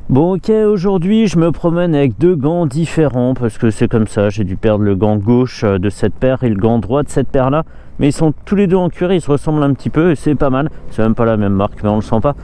Bon ok, aujourd'hui je me promène avec deux gants différents parce que c'est comme ça, j'ai dû perdre le gant gauche de cette paire et le gant droit de cette paire là, mais ils sont tous les deux en cuir, ils se ressemblent un petit peu et c'est pas mal. C'est même pas la même marque mais on le sent pas.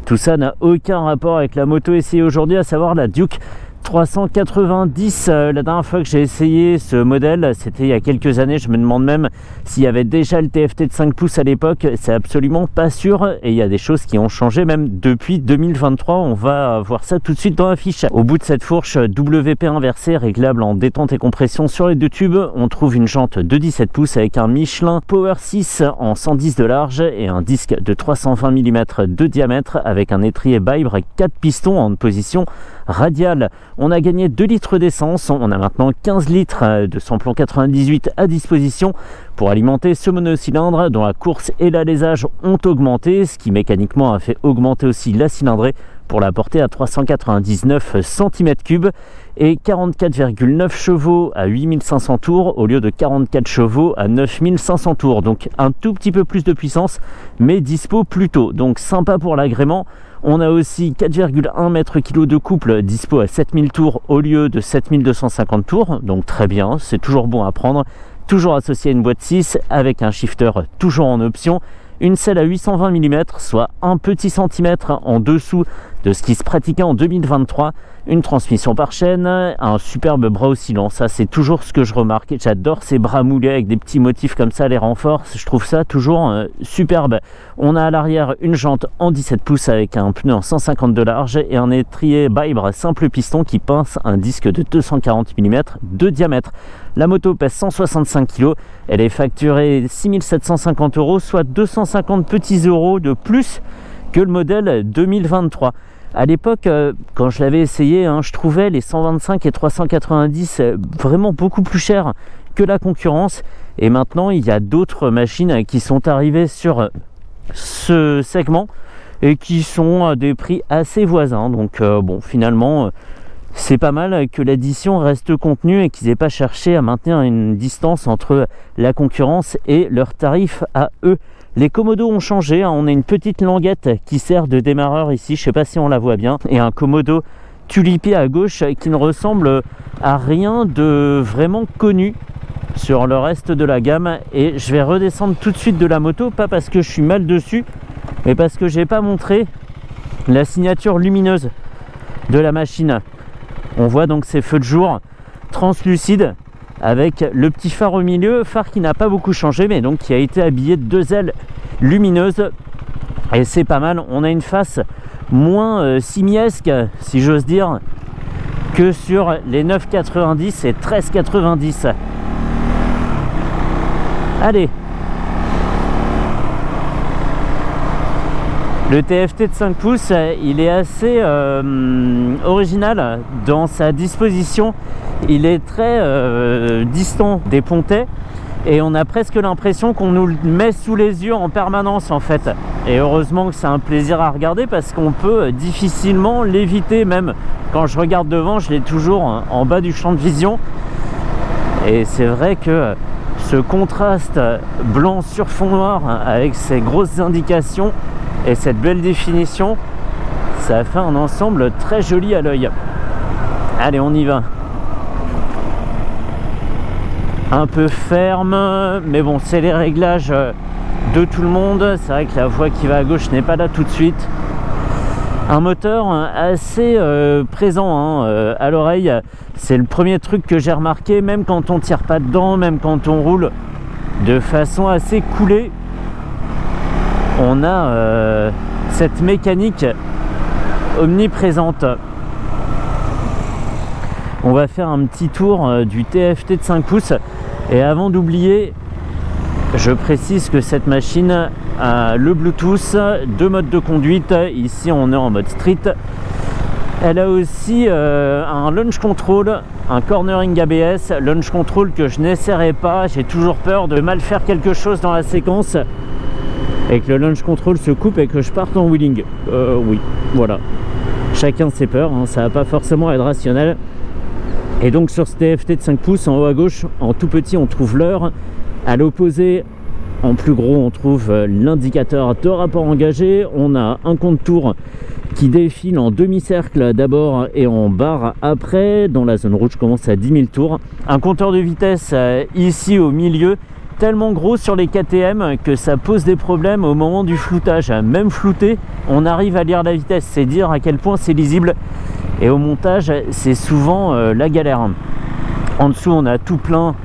Tout ça n'a aucun rapport avec la moto essayée aujourd'hui, à savoir la Duke 390. La dernière fois que j'ai essayé ce modèle, c'était il y a quelques années. Je me demande même s'il y avait déjà le TFT de 5 pouces à l'époque. C'est absolument pas sûr et il y a des choses qui ont changé même depuis 2023. On va voir ça tout de suite dans la fiche. Au bout de cette fourche WP inversée réglable en détente et compression sur les deux tubes, on trouve une jante de 17 pouces avec un Michelin Power 6 en 110 de large et un disque de 320 mm de diamètre avec un étrier Bibre 4 pistons en position radiale. On a gagné 2 litres d'essence, on a maintenant 15 litres de samplon 98 à disposition pour alimenter ce monocylindre dont la course et l'alésage ont augmenté, ce qui mécaniquement a fait augmenter aussi la cylindrée pour la porter à 399 cm3 et 44,9 chevaux à 8500 tours au lieu de 44 chevaux à 9500 tours. Donc un tout petit peu plus de puissance mais dispo plus tôt, donc sympa pour l'agrément. On a aussi 4,1 m/kg de couple dispo à 7000 tours au lieu de 7250 tours, donc très bien, c'est toujours bon à prendre. Toujours associé à une boîte 6 avec un shifter toujours en option. Une selle à 820 mm, soit un petit centimètre en dessous de ce qui se pratiquait en 2023. Une transmission par chaîne, un superbe bras oscillant, ça c'est toujours ce que je remarque. J'adore ces bras moulés avec des petits motifs comme ça, les renforce, je trouve ça toujours superbe. On a à l'arrière une jante en 17 pouces avec un pneu en 150 de large et un étrier Bibre simple piston qui pince un disque de 240 mm de diamètre. La moto pèse 165 kg, elle est facturée 6 750 €, soit 250 petits euros de plus que le modèle 2023. À l'époque, quand je l'avais essayé, je trouvais les 125 et 390 vraiment beaucoup plus chers que la concurrence. Et maintenant, il y a d'autres machines qui sont arrivées sur ce segment et qui sont à des prix assez voisins. Donc bon, finalement, c'est pas mal que l'addition reste contenue et qu'ils n'aient pas cherché à maintenir une distance entre la concurrence et leurs tarifs à eux. Les commodos ont changé, on a une petite languette qui sert de démarreur ici, je sais pas si on la voit bien, et un commodo tulipé à gauche qui ne ressemble à rien de vraiment connu sur le reste de la gamme. Et je vais redescendre tout de suite de la moto, pas parce que je suis mal dessus, mais parce que j'ai pas montré la signature lumineuse de la machine. On voit donc ces feux de jour translucides avec le petit phare au milieu, phare qui n'a pas beaucoup changé mais donc qui a été habillé de 2 ailes lumineuses et c'est pas mal. On a une face moins simiesque si j'ose dire que sur les 9,90 et 13,90. Allez, le TFT de 5 pouces, il est assez original dans sa disposition. Il est très distant des pontets et on a presque l'impression qu'on nous le met sous les yeux en permanence en fait. Et heureusement que c'est un plaisir à regarder parce qu'on peut difficilement l'éviter. Même quand je regarde devant, je l'ai toujours en bas du champ de vision. Et c'est vrai que ce contraste blanc sur fond noir avec ces grosses indications et cette belle définition, ça fait un ensemble très joli à l'œil. Allez, on y va. Un peu ferme, mais bon, c'est les réglages de tout le monde. C'est vrai que la voie qui va à gauche n'est pas là tout de suite. Un moteur assez présent à l'oreille. C'est le premier truc que j'ai remarqué, même quand on tire pas dedans, même quand on roule de façon assez coolée. On a cette mécanique omniprésente. On va faire un petit tour du TFT de 5 pouces et avant d'oublier, je précise que cette machine a le Bluetooth, 2 modes de conduite. Ici on est en mode street. Elle a aussi un launch control, un cornering ABS, launch control que je n'essaierai pas, j'ai toujours peur de mal faire quelque chose dans la séquence et que le launch control se coupe et que je parte en wheeling. Oui, voilà. Chacun ses peurs, ça va pas forcément être rationnel. Et donc sur ce TFT de 5 pouces, en haut à gauche, en tout petit, on trouve l'heure. À l'opposé, en plus gros, on trouve l'indicateur de rapport engagé. On a un compte tour qui défile en demi-cercle d'abord et en barre après. Dans la zone rouge, commence à 10 000 tours. Un compteur de vitesse ici au milieu, tellement gros sur les KTM que ça pose des problèmes au moment du floutage. Même flouté, on arrive à lire la vitesse. C'est dire à quel point c'est lisible. Et au montage, c'est souvent la galère. En dessous, on a tout plein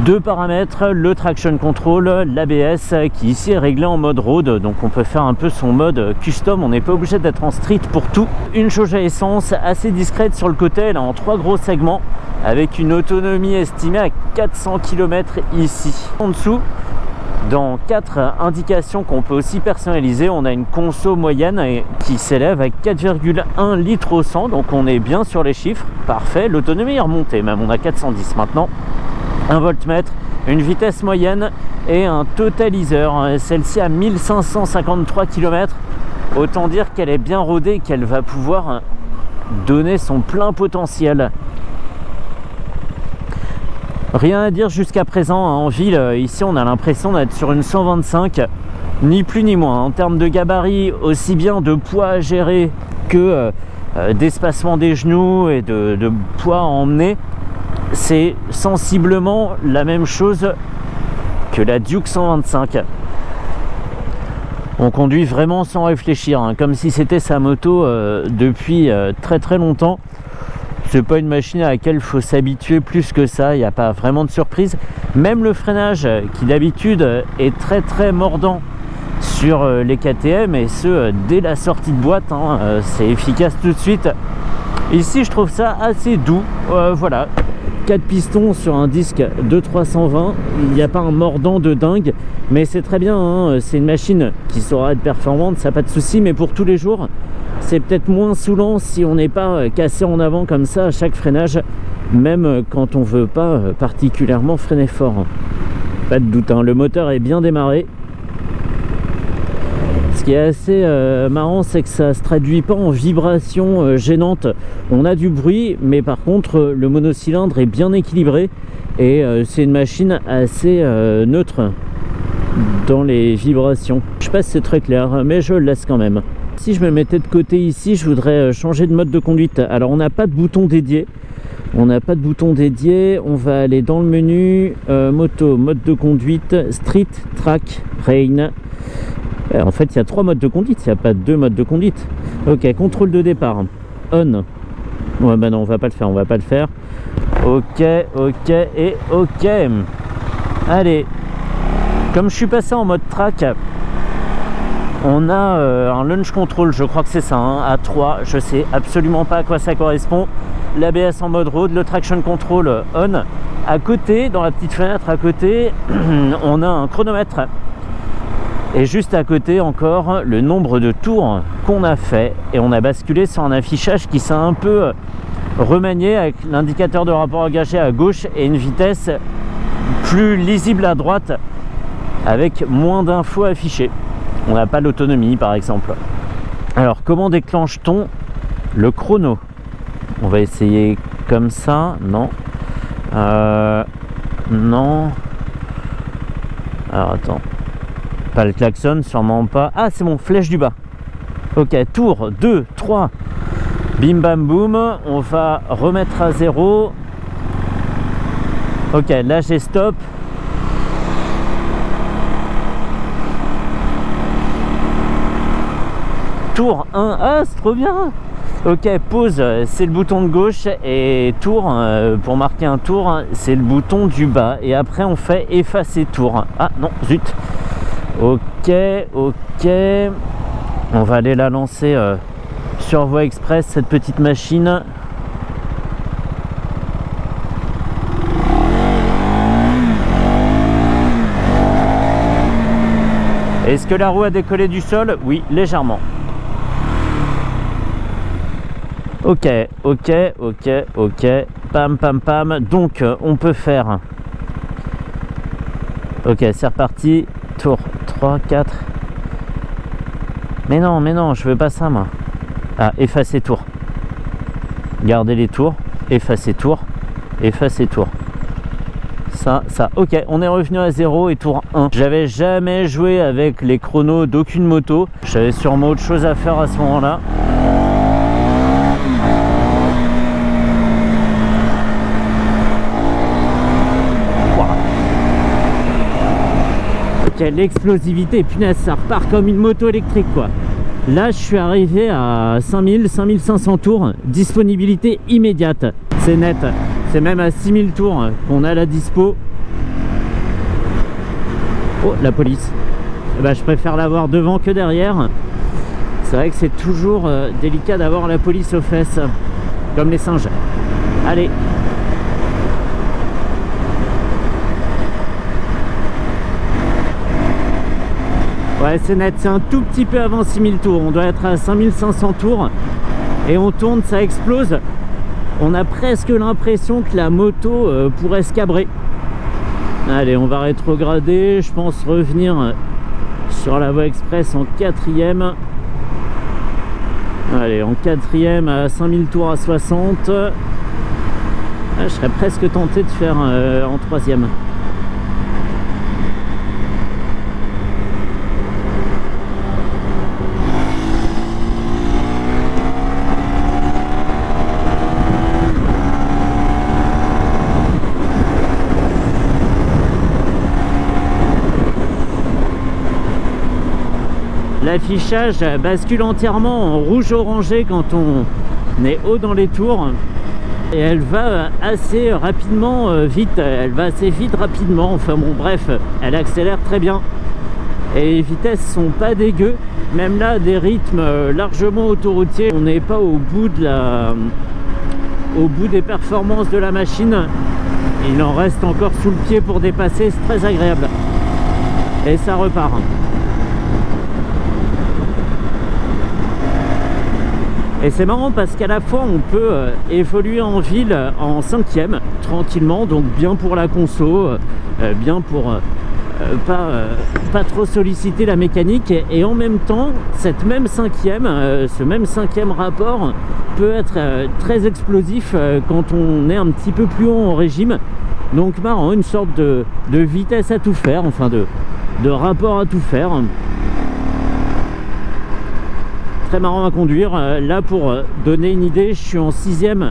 de paramètres, le traction control, l'ABS qui ici est réglé en mode road, donc on peut faire un peu son mode custom, on n'est pas obligé d'être en street pour tout. Une jauge à essence assez discrète sur le côté, elle est en 3 gros segments avec une autonomie estimée à 400 km ici. En dessous, dans 4 indications qu'on peut aussi personnaliser, on a une conso moyenne qui s'élève à 4,1 litres au 100, donc on est bien sur les chiffres, parfait. L'autonomie est remontée, même on a 410 maintenant. Un voltmètre, une vitesse moyenne et un totaliseur, celle-ci à 1553 km. Autant dire qu'elle est bien rodée et qu'elle va pouvoir donner son plein potentiel. Rien à dire jusqu'à présent en ville. Ici on a l'impression d'être sur une 125, ni plus ni moins. En termes de gabarit, aussi bien de poids à gérer que d'espacement des genoux et de poids à emmener, c'est sensiblement la même chose que la Duke 125. On conduit vraiment sans réfléchir, hein, comme si c'était sa moto depuis très longtemps. C'est pas une machine à laquelle il faut s'habituer plus que ça, il n'y a pas vraiment de surprise. Même le freinage, qui d'habitude est très mordant sur les KTM, et ce dès la sortie de boîte, hein, c'est efficace tout de suite. Ici je trouve ça assez doux, voilà. 4 pistons sur un disque de 320, il n'y a pas un mordant de dingue, mais c'est très bien, hein. C'est une machine qui saura être performante, ça pas de souci, mais pour tous les jours, c'est peut-être moins saoulant si on n'est pas cassé en avant comme ça à chaque freinage, même quand on veut pas particulièrement freiner fort. Pas de doute, hein. Le moteur est bien démarré. Ce qui est assez marrant, c'est que ça ne se traduit pas en vibration gênante. On a du bruit, mais par contre le monocylindre est bien équilibré et c'est une machine assez neutre dans les vibrations. Je sais pas si c'est très clair, mais je le laisse quand même. Si je me mettais de côté ici, je voudrais changer de mode de conduite. Alors on n'a pas de bouton dédié. On va aller dans le menu moto, mode de conduite, street, track, rain. En fait, il y a 3 modes de conduite, il n'y a pas 2 modes de conduite. Ok, contrôle de départ. On. Ouais, bah non, on va pas le faire. Ok et ok. Allez. Comme je suis passé en mode track, on a un launch control, je crois que c'est ça, hein, à 3. Je sais absolument pas à quoi ça correspond. L'ABS en mode road, le traction control on. À côté, dans la petite fenêtre à côté, on a un chronomètre. Et juste à côté encore le nombre de tours qu'on a fait, et on a basculé sur un affichage qui s'est un peu remanié avec l'indicateur de rapport engagé à gauche et une vitesse plus lisible à droite avec moins d'infos affichées. On n'a pas l'autonomie par exemple. Alors comment déclenche-t-on le chrono? On va essayer comme ça. Non. Non. Alors attends. Pas le klaxon, sûrement pas. Ah, c'est bon, flèche du bas. Ok, tour 2, 3. Bim bam boum. On va remettre à 0. Ok, là j'ai stop. Tour 1. Ah, c'est trop bien. Ok, pause, c'est le bouton de gauche. Et tour, pour marquer un tour, c'est le bouton du bas. Et après, on fait effacer tour. Ah non, zut. Ok. On va aller la lancer sur voie express, cette petite machine. Est-ce que la roue a décollé du sol? Oui, légèrement. Ok. Pam. Donc on peut faire. Ok, c'est reparti. Tour 3, 4. Mais non, je veux pas ça moi. Ah, effacer tour. Garder les tours. Effacer tour. Ça. Ok, on est revenu à 0 et tour 1. J'avais jamais joué avec les chronos d'aucune moto. J'avais sûrement autre chose à faire à ce moment-là. quelle explosivité, punaise, ça repart comme une moto électrique quoi. Là je suis arrivé à 5500 tours, disponibilité immédiate, c'est net, c'est même à 6000 tours qu'on a la dispo. Oh la police, bah, je préfère l'avoir devant que derrière. C'est vrai que c'est toujours délicat d'avoir la police aux fesses, comme les singes. Allez. Ouais, c'est net, c'est un tout petit peu avant 6000 tours. On doit être à 5500 tours. Et on tourne, ça explose. On a presque l'impression que la moto pourrait se cabrer. Allez, on va rétrograder. Je pense revenir sur la voie express en 4e. Allez, en 4e à 5000 tours à 60. Ah, je serais presque tenté de faire en 3e. L'affichage bascule entièrement en rouge orangé quand on est haut dans les tours et elle va assez rapidement vite, elle va assez vite rapidement, enfin bon bref, elle accélère très bien et les vitesses sont pas dégueu, même là des rythmes largement autoroutiers, on n'est pas au bout des performances de la machine, il en reste encore sous le pied pour dépasser, c'est très agréable et ça repart. Et c'est marrant parce qu'à la fois on peut évoluer en ville en 5e tranquillement, donc bien pour la conso, bien pour pas trop solliciter la mécanique, et en même temps cette même 5e, ce même 5e rapport peut être très explosif quand on est un petit peu plus haut en régime. Donc marrant, une sorte de vitesse à tout faire, enfin de rapport à tout faire. Très marrant à conduire. Là pour donner une idée, je suis en 6e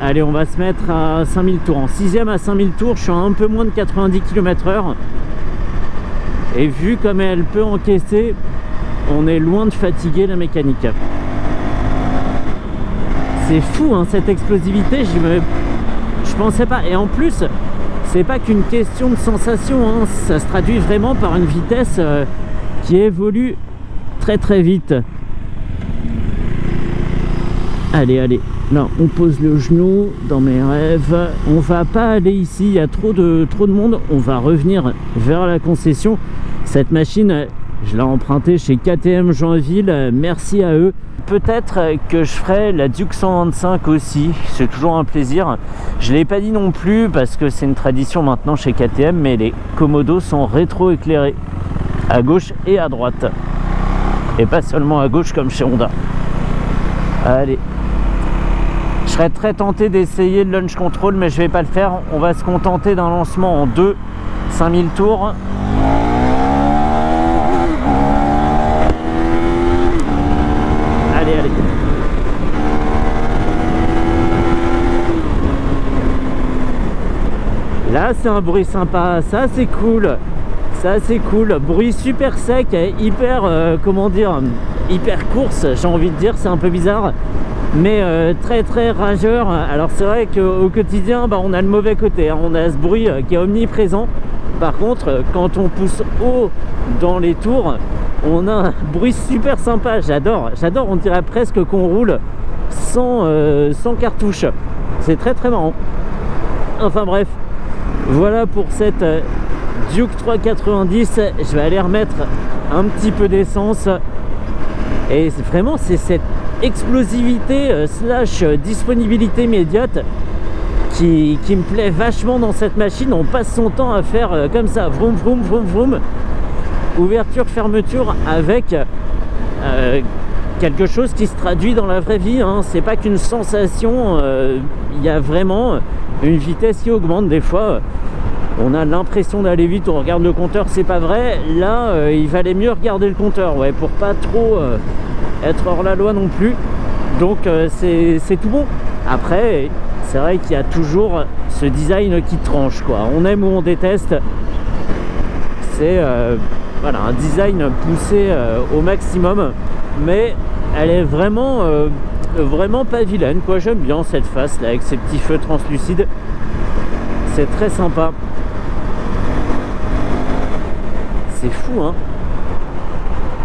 allez, on va se mettre à 5000 tours. En 6e à 5000 tours, je suis à un peu moins de 90 km/h et vu comme elle peut encaisser, on est loin de fatiguer la mécanique. C'est fou hein, cette explosivité, je pensais pas. Et en plus c'est pas qu'une question de sensation hein, ça se traduit vraiment par une vitesse qui évolue très vite. Allez, allez, là on pose le genou dans mes rêves. On va pas aller ici, il y a trop de monde. On va revenir vers la concession. Cette machine, je l'ai empruntée chez KTM Joinville, merci à eux. Peut-être que je ferai la Duke 125 aussi, c'est toujours un plaisir. Je l'ai pas dit non plus parce que c'est une tradition maintenant chez KTM, mais les commodos sont rétro-éclairés à gauche et à droite. Et pas seulement à gauche comme chez Honda. Allez. Je serais très tenté d'essayer le launch control, mais je vais pas le faire. On va se contenter d'un lancement en 5000 tours. Allez, allez. Là, c'est un bruit sympa. Ça, c'est cool. Ça c'est cool, bruit super sec, hyper comment dire, hyper course, j'ai envie de dire, c'est un peu bizarre, mais très rageur. Alors c'est vrai qu'au quotidien on a le mauvais côté hein. On a ce bruit qui est omniprésent. Par contre quand on pousse haut dans les tours, on a un bruit super sympa. J'adore, on dirait presque qu'on roule sans cartouche, c'est très marrant. Enfin bref, voilà pour cette Duke 390, je vais aller remettre un petit peu d'essence et vraiment c'est cette explosivité slash disponibilité immédiate qui me plaît vachement dans cette machine. On passe son temps à faire comme ça, vroom vroom vroom vroom, ouverture fermeture avec quelque chose qui se traduit dans la vraie vie hein. C'est pas qu'une sensation, il y a vraiment une vitesse qui augmente. Des fois on a l'impression d'aller vite, on regarde le compteur, c'est pas vrai. Là, il valait mieux regarder le compteur, ouais, pour pas trop être hors la loi non plus. Donc c'est tout bon. Après, c'est vrai qu'il y a toujours ce design qui tranche, quoi. On aime ou on déteste. C'est voilà, un design poussé au maximum, mais elle est vraiment vraiment pas vilaine quoi. J'aime bien cette face là avec ces petits feux translucides, c'est très sympa. C'est fou hein.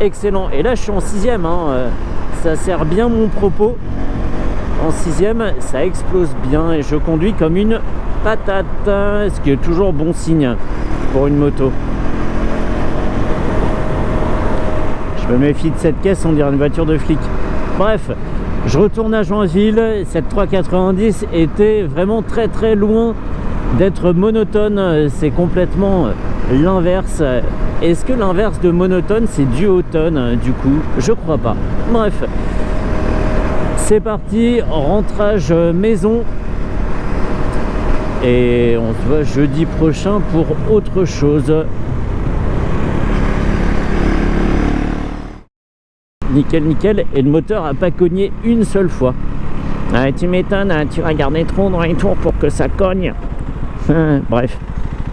Excellent. Et là je suis en 6ème hein. Ça sert bien mon propos. En 6ème ça explose bien et je conduis comme une patate, ce qui est toujours bon signe pour une moto. Je me méfie de cette caisse, on dirait une voiture de flic. Bref, je retourne à Joinville. Cette 390 était vraiment très très loin d'être monotone. C'est complètement l'inverse. Est-ce que l'inverse de monotone c'est duotone du coup? Je crois pas. Bref, c'est parti, rentrage maison. Et on se voit jeudi prochain pour autre chose. Nickel, nickel. Et le moteur a pas cogné une seule fois. Ah, tu m'étonnes, hein, tu vas garder trop dans les tours pour que ça cogne. Bref.